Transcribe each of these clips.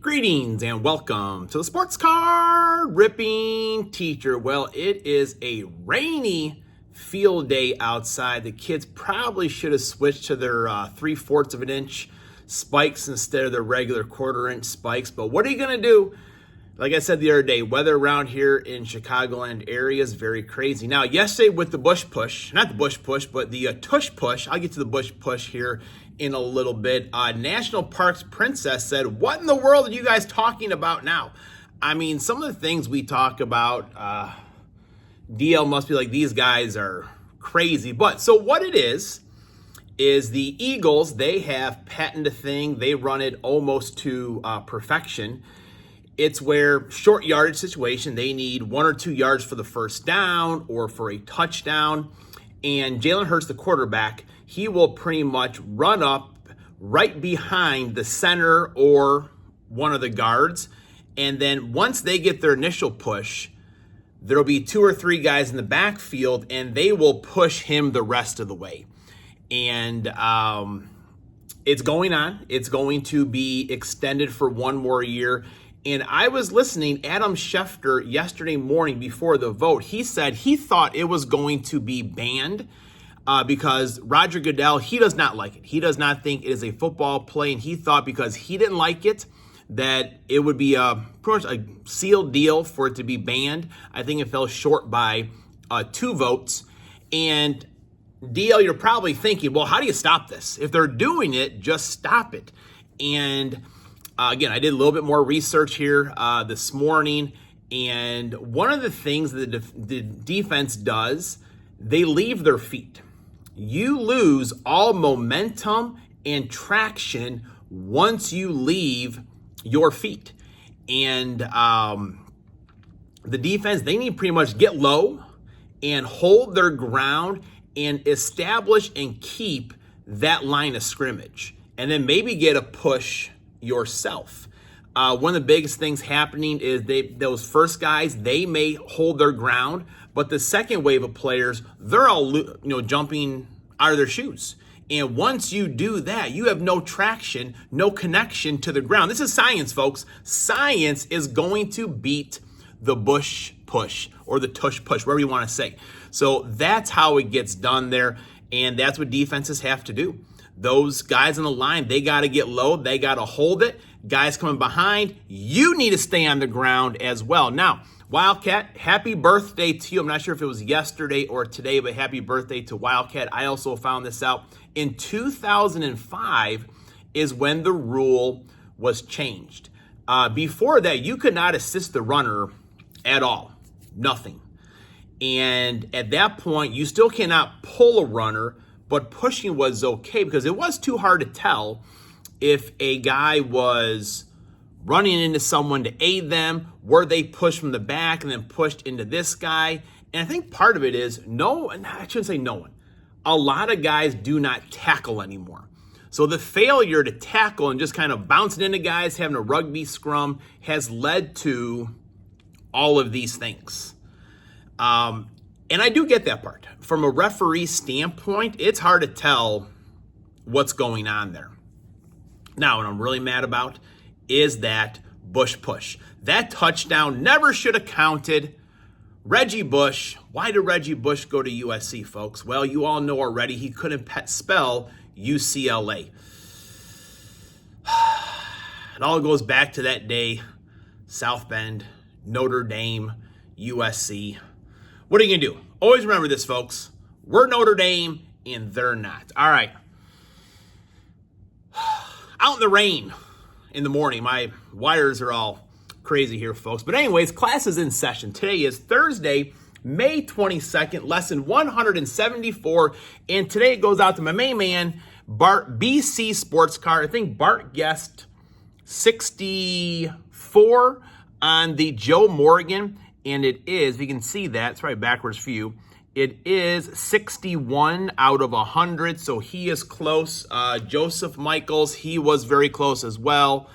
Greetings and welcome to the Sports Card Ripping Teacher. Well, it is a rainy field day outside. The kids probably should have switched to their 3/4 of an inch spikes instead of their regular 1/4 inch spikes. But what are you going to do? Like I said the other day, weather around here in Chicagoland area is very crazy. Now, yesterday with the bush push, not the bush push, but the tush push, I'll get to the bush push here in a little bit. National Parks Princess said, what in the world are you guys talking about now? I mean, some of the things we talk about, DL must be like, these guys are crazy. But so what it is the Eagles, they have patented a thing. They run it almost to perfection. It's where short yardage situation, they need 1 or 2 yards for the first down or for a touchdown. And Jalen Hurts, the quarterback, he will pretty much run up right behind the center or one of the guards. And then once they get their initial push, there'll be 2 or 3 guys in the backfield and they will push him the rest of the way. And it's going on. It's going to be extended for 1 more year. And I was listening, Adam Schefter, yesterday morning before the vote. He said he thought it was going to be banned because Roger Goodell, he does not like it. He does not think it is a football play. And he thought because he didn't like it, that it would be pretty much a sealed deal for it to be banned. I think it fell short by 2 votes. And DL, you're probably thinking, well, how do you stop this? If they're doing it, just stop it. And again, I did a little bit more research here this morning, and one of the things that the defense does, they leave their feet. You lose all momentum and traction once you leave your feet. And the defense, they need to pretty much get low and hold their ground and establish and keep that line of scrimmage, and then maybe get a push yourself. One of the biggest things happening is those first guys, they may hold their ground, but the second wave of players, they're all jumping out of their shoes. And once you do that, you have no traction, no connection to the ground. This is science, folks. Science is going to beat the bush push or the tush push, whatever you want to say. So that's how it gets done there, and that's what defenses have to do. Those guys on the line, they got to get low. They got to hold it. Guys coming behind, you need to stay on the ground as well. Now, Wildcat, happy birthday to you. I'm not sure if it was yesterday or today, but happy birthday to Wildcat. I also found this out. In 2005 is when the rule was changed. Before that, you could not assist the runner at all. Nothing. And at that point, you still cannot pull a runner, but pushing was okay because it was too hard to tell if a guy was running into someone to aid them, were they pushed from the back and then pushed into this guy. And I think part of it is I shouldn't say no one. A lot of guys do not tackle anymore. So the failure to tackle and just kind of bouncing into guys, having a rugby scrum has led to all of these things. And I do get that part. From a referee standpoint, it's hard to tell what's going on there. Now, what I'm really mad about is that Bush push. That touchdown never should have counted. Reggie Bush, why did Reggie Bush go to USC, folks? Well, you all know already he couldn't spell UCLA. It all goes back to that day, South Bend, Notre Dame, USC. What are you going to do? Always remember this, folks. We're Notre Dame, and they're not. All right. Out in the rain in the morning. My wires are all crazy here, folks. But anyways, class is in session. Today is Thursday, May 22nd, lesson 174. And today it goes out to my main man, Bart, BC Sports Card. I think Bart guessed 64 on the Joe Morgan. And it is, if you can see that, it's right backwards for you. It is 61 out of 100, so he is close. Joseph Michaels, he was very close as well.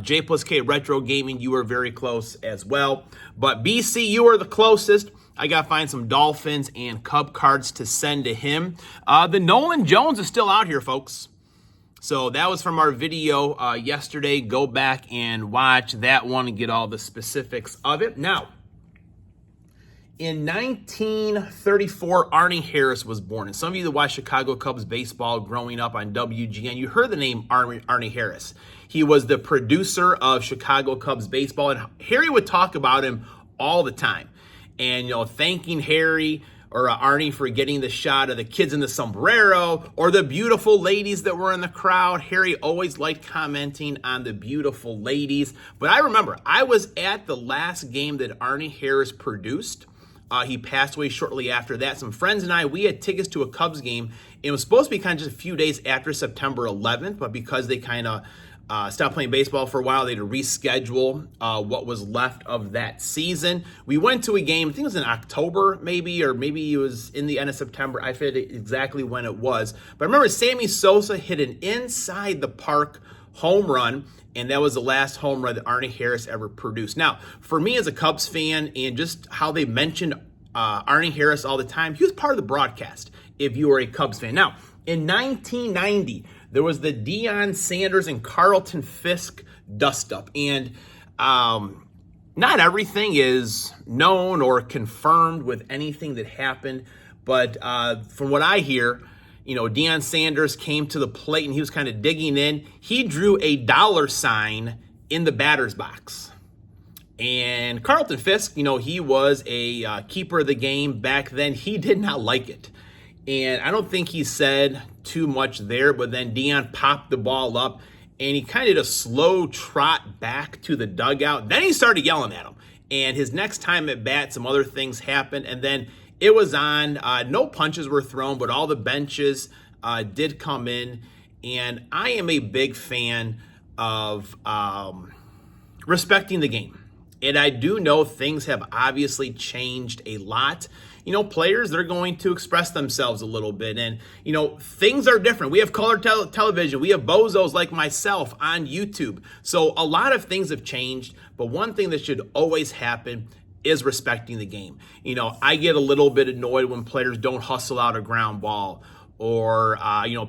J plus K Retro Gaming, you were very close as well. But BC, you are the closest. I got to find some Dolphins and Cub cards to send to him. The Nolan Jones is still out here, folks. So that was from our video yesterday. Go back and watch that one and get all the specifics of it. Now, in 1934, Arnie Harris was born. And some of you that watch Chicago Cubs baseball growing up on WGN, you heard the name Arnie Harris. He was the producer of Chicago Cubs baseball, and Harry would talk about him all the time. And, thanking Harry or Arnie for getting the shot of the kids in the sombrero or the beautiful ladies that were in the crowd. Harry always liked commenting on the beautiful ladies. But I remember I was at the last game that Arnie Harris produced. He passed away shortly after that. Some friends and I, we had tickets to a Cubs game. It was supposed to be kind of just a few days after September 11th, but because they kind of stopped playing baseball for a while, they had to reschedule what was left of that season. We went to a game, I think it was in October maybe, or maybe it was in the end of September. I forget exactly when it was. But I remember Sammy Sosa hit an inside the park home run, and that was the last home run that Arnie Harris ever produced. Now, for me as a Cubs fan, and just how they mentioned Arnie Harris all the time, he was part of the broadcast if you were a Cubs fan. Now, in 1990, there was the Deion Sanders and Carlton Fisk dust-up, and not everything is known or confirmed with anything that happened, but from what I hear, Deion Sanders came to the plate and he was kind of digging in. He drew a $ in the batter's box. And Carlton Fisk, he was a keeper of the game back then. He did not like it. And I don't think he said too much there, but then Deion popped the ball up and he kind of did a slow trot back to the dugout. Then he started yelling at him. And his next time at bat, some other things happened. And then it was on. No punches were thrown, but all the benches did come in. And I am a big fan of respecting the game. And I do know things have obviously changed a lot. Players, they're going to express themselves a little bit. And, things are different. We have color television. We have bozos like myself on YouTube. So a lot of things have changed. But one thing that should always happen is respecting the game. I get a little bit annoyed when players don't hustle out a ground ball. Or,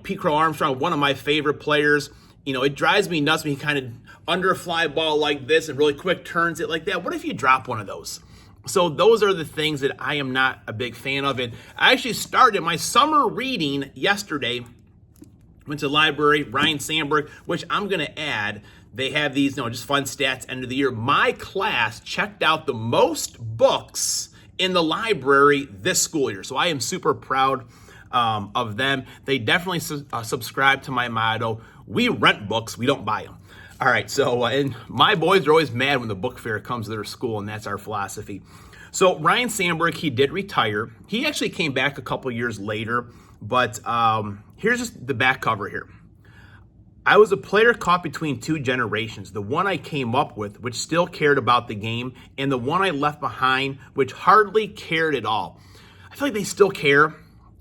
Pete Crow Armstrong, one of my favorite players, it drives me nuts when he kind of under a fly ball like this and really quick turns it like that. What if you drop one of those? So those are the things that I am not a big fan of. And I actually started my summer reading yesterday. Went to the library, Ryne Sandberg, which I'm going to add. They have these, just fun stats end of the year. My class checked out the most books in the library this school year. So I am super proud of them. They definitely subscribe to my motto. We rent books, we don't buy them. All right, so and my boys are always mad when the book fair comes to their school, and that's our philosophy. So Ryne Sandberg, he did retire. He actually came back a couple years later, but here's just the back cover here. I was a player caught between two generations, the one I came up with, which still cared about the game, and the one I left behind, which hardly cared at all. I feel like they still care.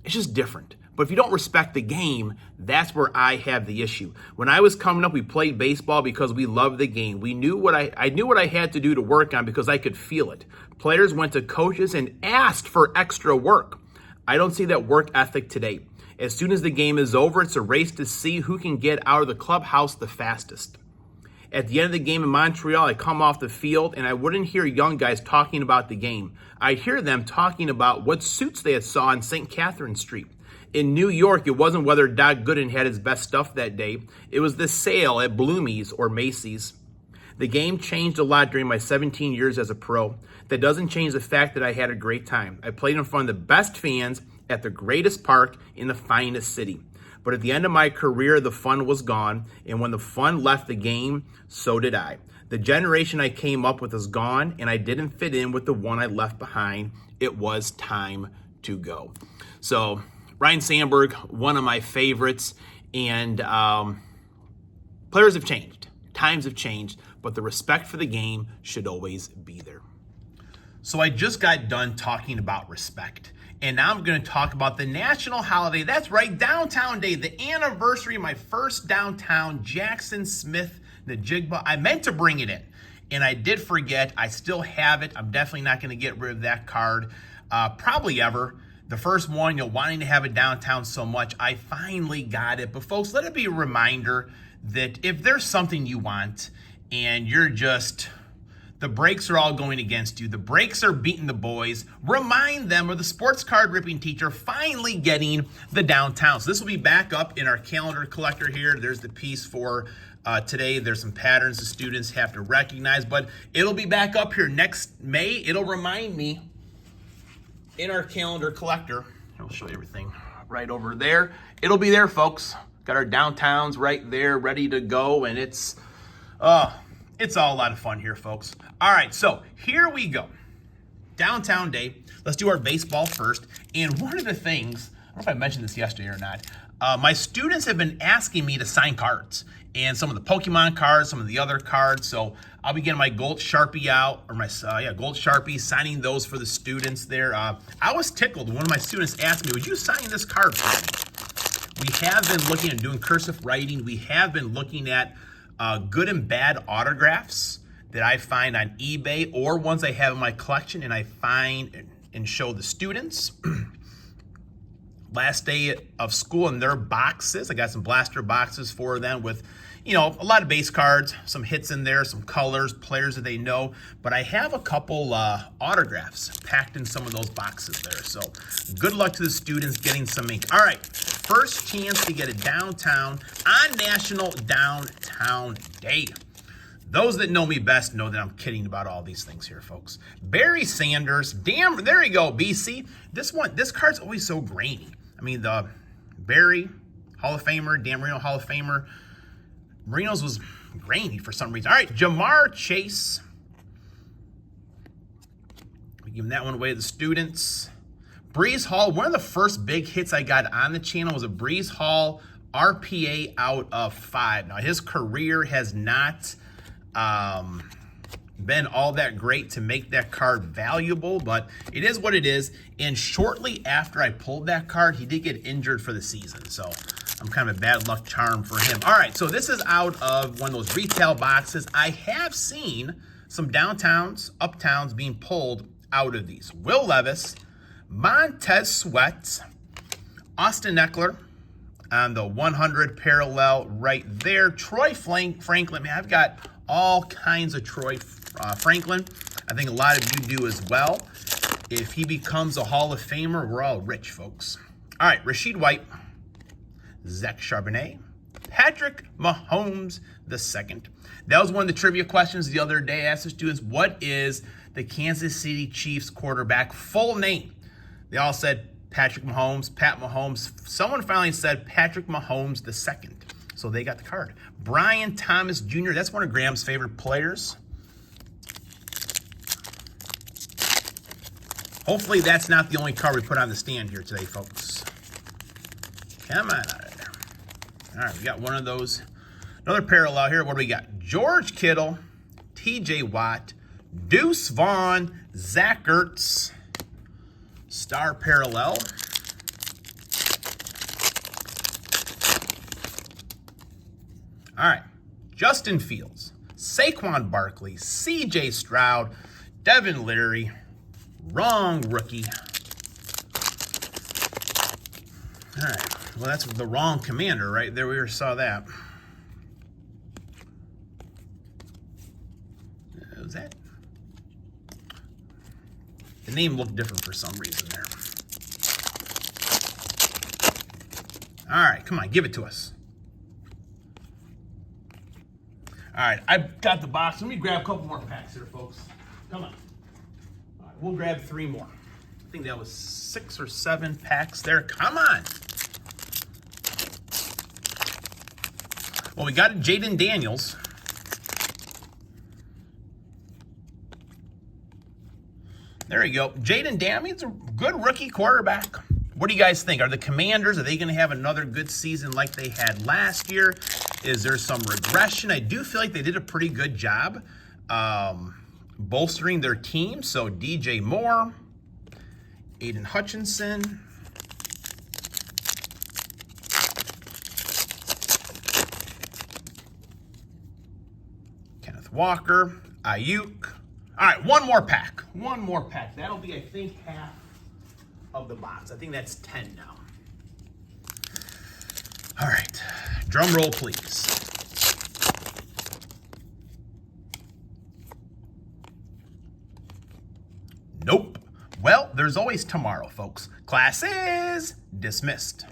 It's just different. But if you don't respect the game, that's where I have the issue. When I was coming up, we played baseball because we loved the game. We knew I knew what I had to do to work on because I could feel it. Players went to coaches and asked for extra work. I don't see that work ethic today. As soon as the game is over, it's a race to see who can get out of the clubhouse the fastest. At the end of the game in Montreal, I come off the field and I wouldn't hear young guys talking about the game. I'd hear them talking about what suits they had saw on St. Catherine Street. In New York, it wasn't whether Doc Gooden had his best stuff that day. It was the sale at Bloomie's or Macy's. The game changed a lot during my 17 years as a pro. That doesn't change the fact that I had a great time. I played in front of the best fans at the greatest park in the finest city. But at the end of my career, the fun was gone. And when the fun left the game, so did I. The generation I came up with is gone, and I didn't fit in with the one I left behind. It was time to go. So Ryne Sandberg, one of my favorites, and players have changed. Times have changed, but the respect for the game should always be there. So I just got done talking about respect, and now I'm going to talk about the national holiday. That's right, Downtown Day, the anniversary of my first downtown, Jackson Smith Najigba. I meant to bring it in, and I did forget. I still have it. I'm definitely not going to get rid of that card, probably ever. The first one, wanting to have it downtown so much, I finally got it. But folks, let it be a reminder that if there's something you want and you're just, the brakes are all going against you, the brakes are beating the boys, remind them of the sports card ripping teacher finally getting the downtown. So this will be back up in our calendar collector here. There's the piece for today. There's some patterns the students have to recognize, but it'll be back up here next May. It'll remind me in our calendar collector. I'll show you everything right over there. It'll be there, folks. Got our downtowns right there ready to go, and it's all a lot of fun here, folks. All right, so here we go. Downtown Day. Let's do our baseball first. And one of the things, I don't know if I mentioned this yesterday or not, my students have been asking me to sign cards, and some of the Pokemon cards, some of the other cards. So I'll be getting my gold Sharpie out, or my gold Sharpie, signing those for the students there. I was tickled. One of my students asked me, would you sign this card for me? We have been looking at doing cursive writing. We have been looking at good and bad autographs that I find on eBay or ones I have in my collection and I find and show the students. Last day of school in their boxes. I got some blaster boxes for them with, a lot of base cards, some hits in there, some colors, players that they know. But I have a couple autographs packed in some of those boxes there. So good luck to the students getting some ink. All right, first chance to get a downtown on National Downtown Day. Those that know me best know that I'm kidding about all these things here, folks. Barry Sanders, there you go, BC. This card's always so grainy. I mean, the Barry, Hall of Famer, Dan Marino, Hall of Famer. Marino's was grainy for some reason. All right, Jamar Chase. We give that one away to the students. Breeze Hall, one of the first big hits I got on the channel was a Breeze Hall RPA out of 5. Now, his career has not been all that great to make that card valuable, but it is what it is. And shortly after I pulled that card, he did get injured for the season. So I'm kind of a bad luck charm for him. All right, so this is out of one of those retail boxes. I have seen some downtowns, uptowns being pulled out of these. Will Levis, Montez Sweat, Austin Eckler on the 100 parallel right there. Troy Franklin, man, I've got all kinds of Troy Franklin. I think a lot of you do as well. If he becomes a Hall of Famer, we're all rich, folks. All right, Rashid White, Zach Charbonnet, Patrick Mahomes II. That was one of the trivia questions the other day. I asked the students, what is the Kansas City Chiefs quarterback full name? They all said Patrick Mahomes, Pat Mahomes. Someone finally said Patrick Mahomes II. So they got the card. Brian Thomas Jr., that's one of Graham's favorite players. Hopefully that's not the only card we put on the stand here today, folks. Come on out of there. All right, we got one of those. Another parallel here. What do we got? George Kittle, TJ Watt, Deuce Vaughn, Zach Ertz, star parallel. All right, Justin Fields, Saquon Barkley, CJ Stroud, Devin Leary, wrong rookie. All right, well, that's the wrong commander right there. We already saw that. Was that? The name looked different for some reason there. All right, come on, give it to us. All right, I've got the box. Let me grab a couple more packs here, folks. Come on. All right, we'll grab 3 more. I think that was 6 or 7 packs there. Come on. Well, we got Jaden Daniels. There you go. Jaden Daniels, a good rookie quarterback. What do you guys think? Are the Commanders, are they going to have another good season like they had last year? Is there some regression? I do feel like they did a pretty good job bolstering their team. So DJ Moore, Aiden Hutchinson, Kenneth Walker, Ayuk. All right, one more pack. One more pack. That'll be, I think, half of the box. I think that's 10 now. All right, drum roll, please. Nope. Well, there's always tomorrow, folks. Class is dismissed.